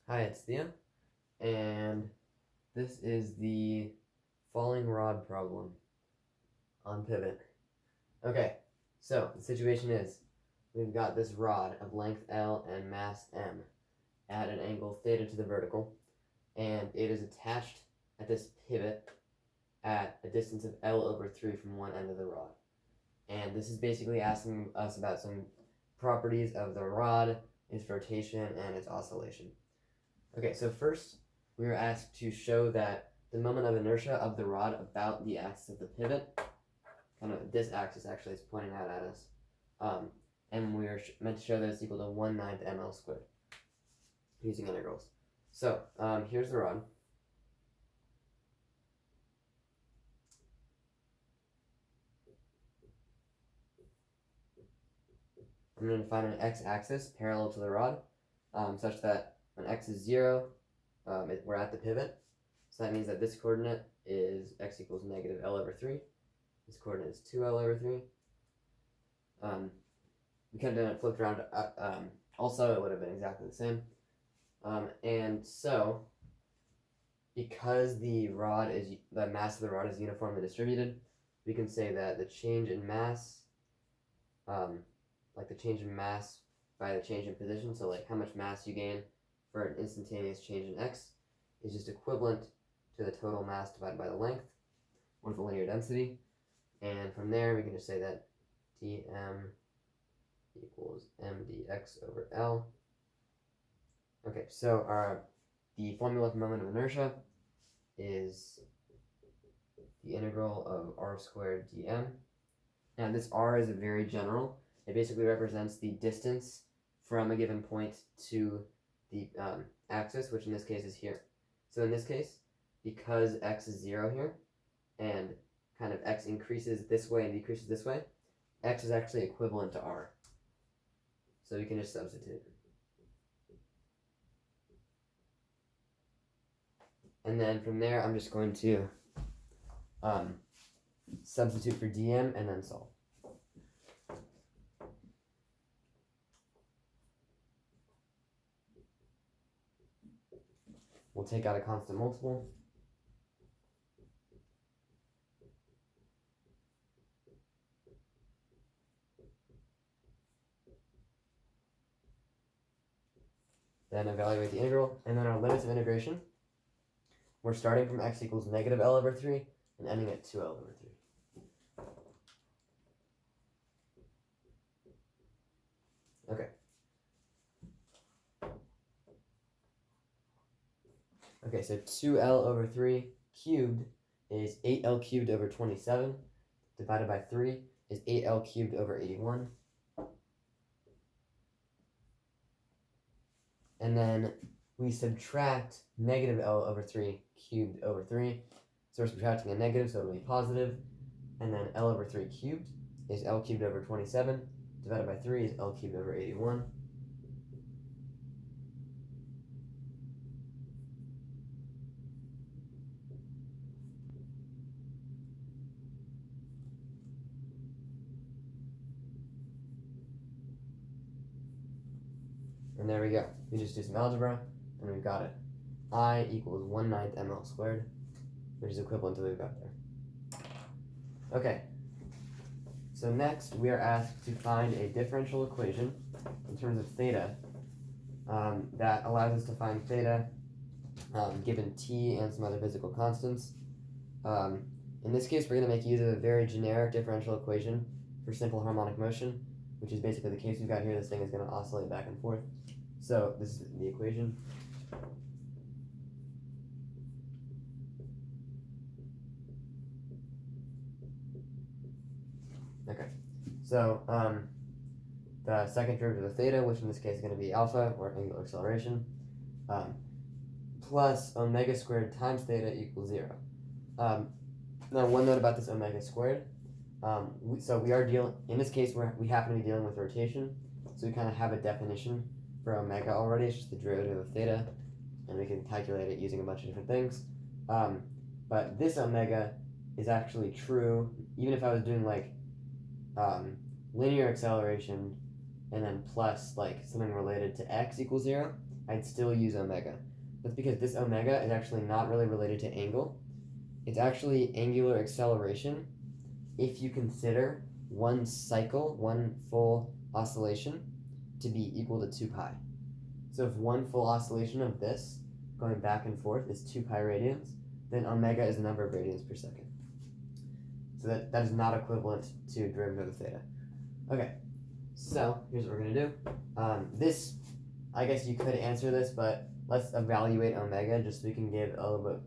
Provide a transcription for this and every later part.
Hi, it's Theo, and this is the falling rod problem on pivot. Okay, so the situation is we've got this rod of length L and mass M at an angle theta to the vertical, and it is attached at this pivot at a distance of L over 3 from one end of the rod. And this is basically asking us about some properties of the rod, its rotation, and its oscillation. Okay, so first we were asked to show that the moment of inertia of the rod about the axis of the pivot, kind of this axis actually is pointing out at us, and we are meant to show that it's equal to 1/9 ml squared using integrals. So here's the rod. I'm going to find an x-axis parallel to the rod, such that when x is 0, we're at the pivot. So that means that this coordinate is x equals negative L over 3. This coordinate is 2L over 3. We could have done it flipped around. Also, it would have been exactly the same. And so, because the mass of the rod is uniformly distributed, we can say that the change in mass, like the change in mass by the change in position, so like how much mass you gain for an instantaneous change in x, is just equivalent to the total mass divided by the length, or the linear density. And from there, we can just say that dm equals m dx over L. Okay, so the formula for moment of inertia is the integral of r squared dm. Now this r is very general. It basically represents the distance from a given point to the axis, which in this case is here. So in this case, because x is 0 here, and kind of x increases this way and decreases this way, x is actually equivalent to r. So we can just substitute. And then from there, I'm just going to substitute for dm and then solve. We'll take out a constant multiple. Then evaluate the integral, and then our limits of integration. We're starting from x equals negative L over 3 and ending at 2L over 3. Okay. Okay, so 2L over 3 cubed is 8L cubed over 27, divided by 3 is 8L cubed over 81. And then we subtract negative L over 3 cubed over 3. So we're subtracting a negative, so it'll be positive. And then L over 3 cubed is L cubed over 27, divided by 3 is L cubed over 81. And there we go. We just do some algebra, and we've got it. I equals 1/9 ml squared, which is equivalent to what we've got there. Okay. So next, we are asked to find a differential equation in terms of theta that allows us to find theta given t and some other physical constants. In this case, we're going to make use of a very generic differential equation for simple harmonic motion, which is basically the case we've got here. This thing is going to oscillate back and forth. So this is the equation. Okay, so the second derivative of theta, which in this case is going to be alpha, or angular acceleration, plus omega squared times theta equals 0. Now, one note about this omega squared. So we are dealing, in this case, we happen to be dealing with rotation, so we kind of have a definition for omega already. It's just the derivative of theta, and we can calculate it using a bunch of different things. But this omega is actually true, even if I was doing like linear acceleration and then plus like something related to x equals 0, I'd still use omega. That's because this omega is actually not really related to angle. It's actually angular acceleration if you consider one cycle, one full oscillation, to be equal to 2 pi. So if one full oscillation of this going back and forth is 2 pi radians, then omega is the number of radians per second. So that is not equivalent to derivative of theta. Okay, so here's what we're going to do. This, I guess you could answer this, but let's evaluate omega just so we can give a little bit,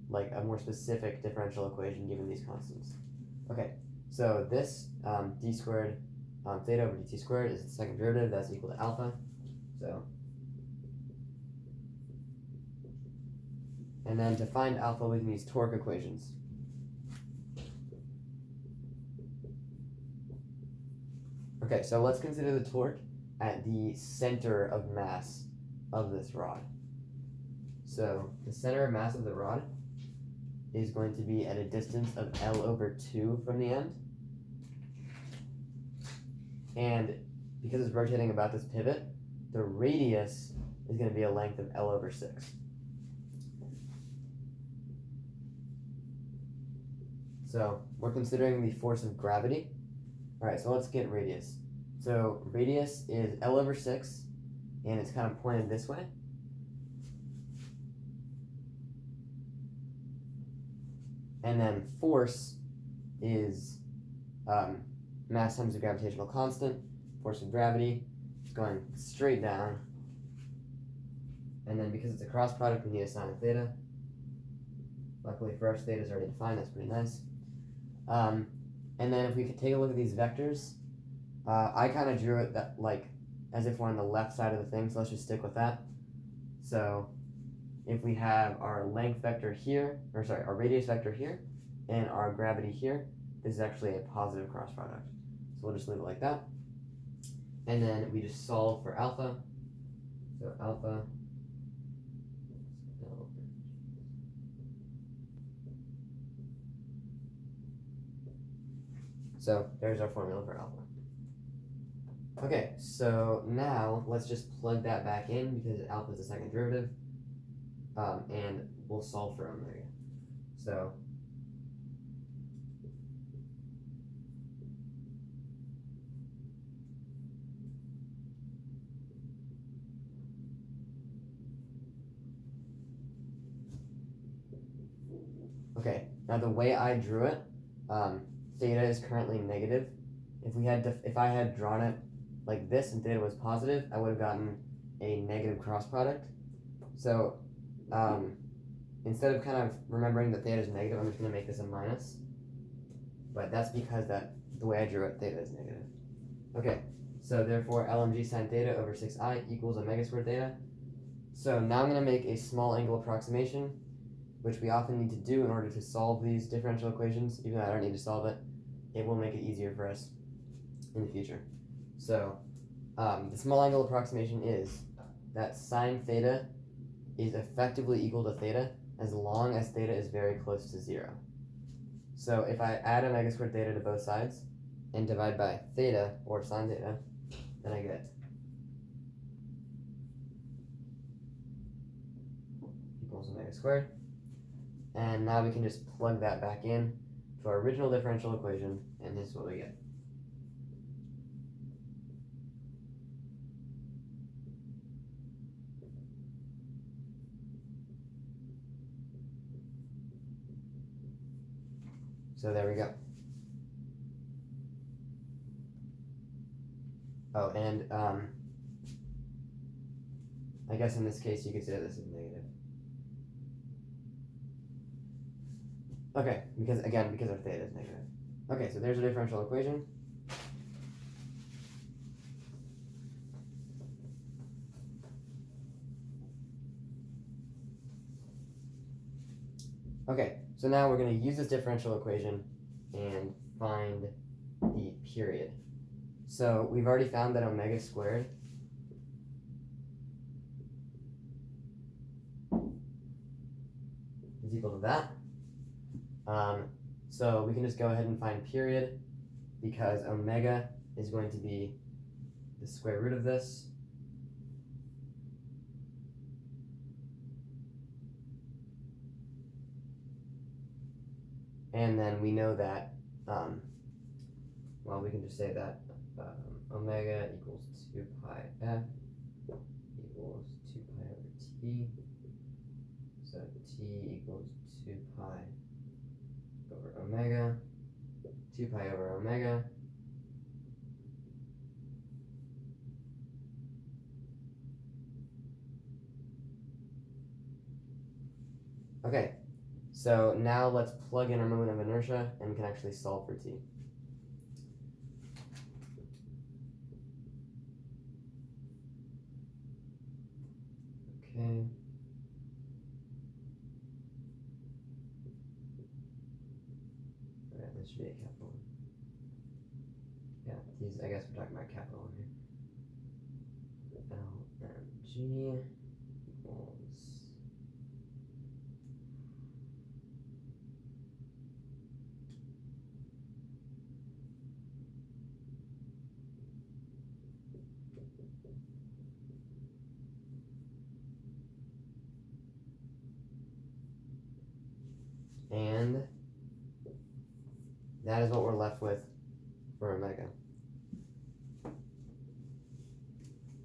like a more specific differential equation given these constants. Okay, so this d squared theta over dt squared is the second derivative, that's equal to alpha. So, and then to find alpha, we can use torque equations. Okay, so let's consider the torque at the center of mass of this rod. So the center of mass of the rod is going to be at a distance of L over 2 from the end. And because it's rotating about this pivot, the radius is going to be a length of L over 6. So we're considering the force of gravity. All right, so let's get radius. So radius is L over 6, and it's kind of pointed this way. And then force is mass times the gravitational constant. Force of gravity is going straight down. And then because it's a cross product, we need a sine of theta. Luckily for us, theta is already defined. That's pretty nice. And then if we could take a look at these vectors, I kind of drew it that like as if we're on the left side of the thing, so let's just stick with that. So if we have our length vector here, or sorry, our radius vector here, and our gravity here, this is actually a positive cross product. So we'll just leave it like that. And then we just solve for alpha. So alpha, so there's our formula for alpha. Okay, so now let's just plug that back in because alpha is the second derivative, and we'll solve for omega. So okay, now the way I drew it, theta is currently negative. If I had drawn it like this and theta was positive, I would have gotten a negative cross product. So instead of kind of remembering that theta is negative, I'm just going to make this a minus. But that's because the way I drew it, theta is negative. Okay, so therefore LMG sine theta over 6i equals omega squared theta. So now I'm going to make a small angle approximation, which we often need to do in order to solve these differential equations. Even though I don't need to solve it, it will make it easier for us in the future. So the small angle approximation is that sine theta is effectively equal to theta as long as theta is very close to 0. So if I add omega squared theta to both sides and divide by theta, or sine theta, then I get equals omega squared. And now we can just plug that back in to our original differential equation, and this is what we get. So there we go. Oh, and I guess in this case you could say this is negative. Okay, because our theta is negative. Okay, so there's a differential equation. Okay, so now we're going to use this differential equation and find the period. So we've already found that omega squared is equal to that. So we can just go ahead and find period because omega is going to be the square root of this. And then we know that, well, we can just say that omega equals 2 pi f equals 2 pi over t. So t equals 2 pi over omega, 2 pi over omega. Okay, so now let's plug in our moment of inertia and we can actually solve for t. Okay. Alright, this should be a capital one. Yeah, these, I guess we're talking about capital one here. L and G equals. And that is what we're left with for omega.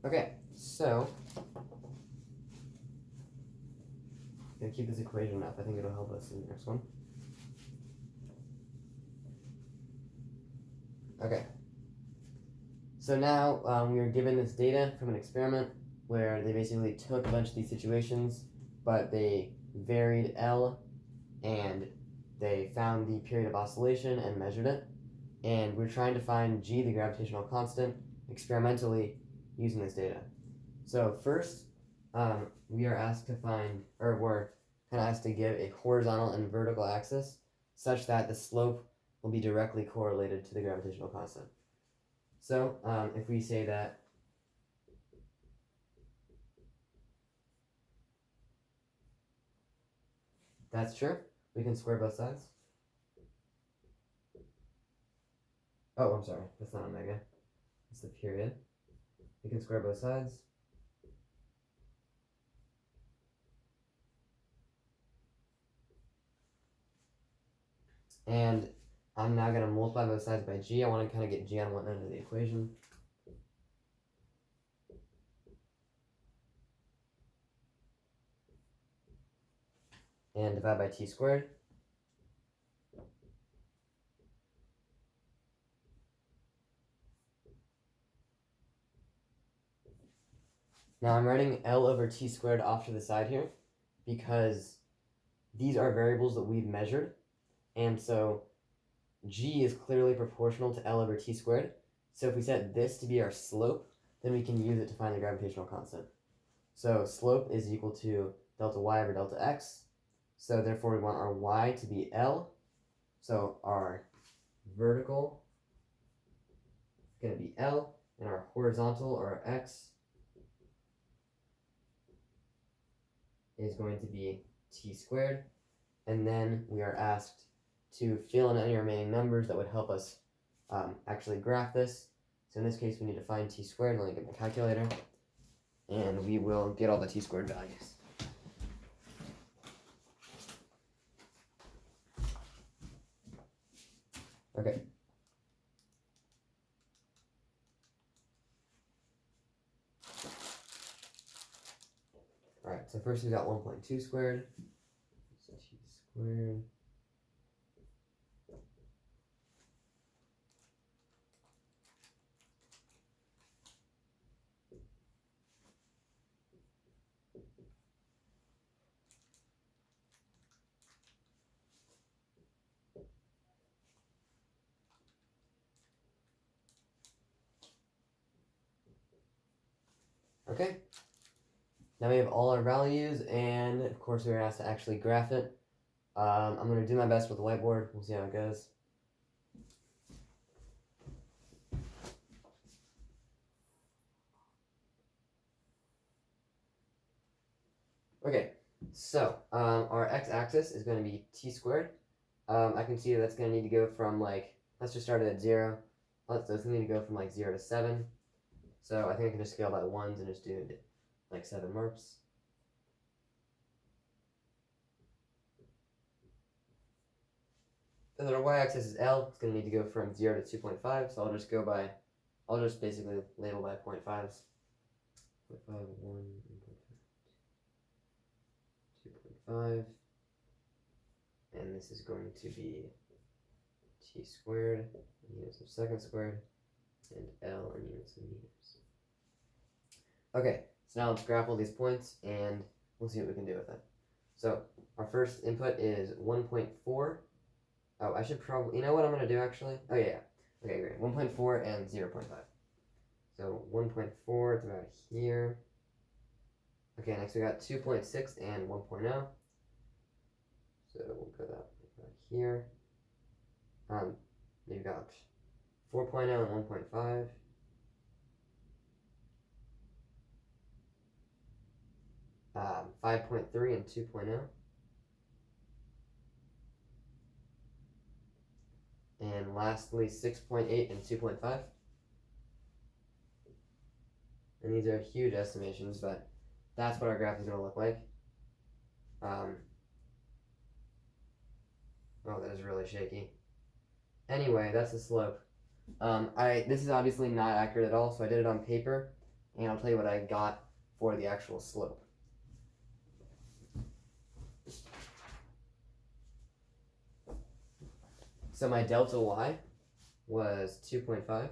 Okay, so I'm gonna keep this equation up. I think it'll help us in the next one. Okay. So now we are given this data from an experiment where they basically took a bunch of these situations, but they varied L and they found the period of oscillation and measured it. And we're trying to find G, the gravitational constant, experimentally using this data. So first, we are asked to find, or we're kind of asked to give a horizontal and vertical axis such that the slope will be directly correlated to the gravitational constant. So if we say that that's true, we can square both sides. Oh, I'm sorry, that's not omega, it's the period. We can square both sides. And I'm now going to multiply both sides by g. I want to kind of get g on one end of the equation. And divide by t squared. Now I'm writing L over t squared off to the side here because these are variables that we've measured. And so g is clearly proportional to L over t squared. So if we set this to be our slope, then we can use it to find the gravitational constant. So slope is equal to delta y over delta x. So therefore we want our y to be L. So our vertical is going to be L, and our horizontal, or our x, is going to be t squared. And then we are asked to fill in any remaining numbers that would help us actually graph this. So in this case, we need to find t squared. Let me get my calculator. And we will get all the t squared values. Okay. All right, so first we got 1.2 squared. So t squared. Okay. Now we have all our values, and of course we are asked to actually graph it. I'm going to do my best with the whiteboard. We'll see how it goes. Okay, so our x-axis is going to be t squared. I can see that's going to need to go from let's just start it at 0. It's going to need to go from 0 to 7. So I think I can just scale by ones and just do 7 marks. And then our y-axis is L. It's going to need to go from 0 to 2.5, so I'll just basically label by 0.5s. 0.5, 1, 2.5. And this is going to be t squared in units of seconds squared, and L in units of meters. Okay, so now let's graph all these points, and we'll see what we can do with it. So our first input is 1.4. Oh, I should probably, you know what I'm going to do actually? Oh yeah, okay, great. 1.4 and 0.5. So 1.4, it's about here. Okay, next we got 2.6 and 1.0. So we'll go that right here. You've got 4.0 and 1.5. Um, 5.3 and 2.0. And lastly, 6.8 and 2.5. And these are huge estimations, but that's what our graph is going to look like. Oh, that is really shaky. Anyway, that's the slope. This is obviously not accurate at all, so I did it on paper, and I'll tell you what I got for the actual slope. So my delta y was 2.5,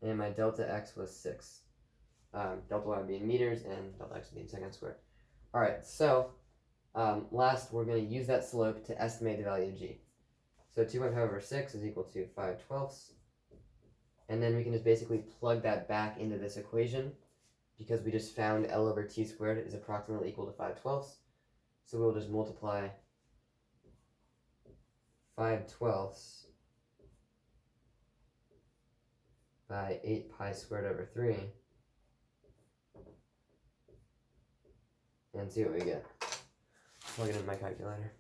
and my delta x was 6. Delta y would be in meters, and delta x would be in seconds squared. All right, so last we're going to use that slope to estimate the value of g. So 2.5 over 6 is equal to 5/12. And then we can just basically plug that back into this equation because we just found L over t squared is approximately equal to 5/12. So we'll just multiply 5/12 by 8 pi squared over 3 and see what we get. Plug it in my calculator.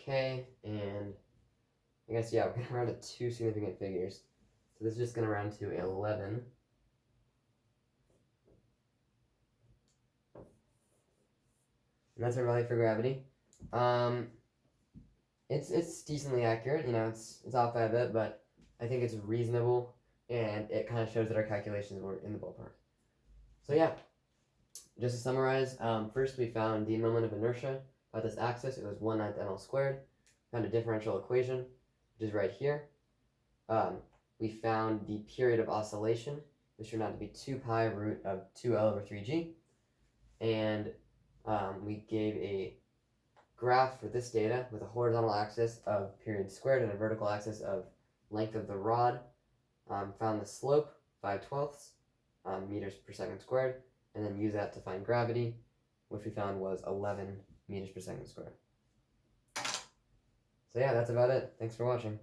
Okay, and I guess, yeah, we're going to round to two significant figures. So this is just going to round to 11. And that's our value for gravity. It's decently accurate, you know, it's off by a bit, but I think it's reasonable, and it kind of shows that our calculations were in the ballpark. So yeah, just to summarize, first we found the moment of inertia by this axis. It was 1/9 ml squared. Found a differential equation, which is right here. We found the period of oscillation, which turned out to be 2 pi root of 2L over 3G. And we gave a graph for this data with a horizontal axis of period squared and a vertical axis of length of the rod. Found the slope, 5/12 meters per second squared, and then use that to find gravity, which we found was 11 meters per second squared. So yeah, that's about it. Thanks for watching.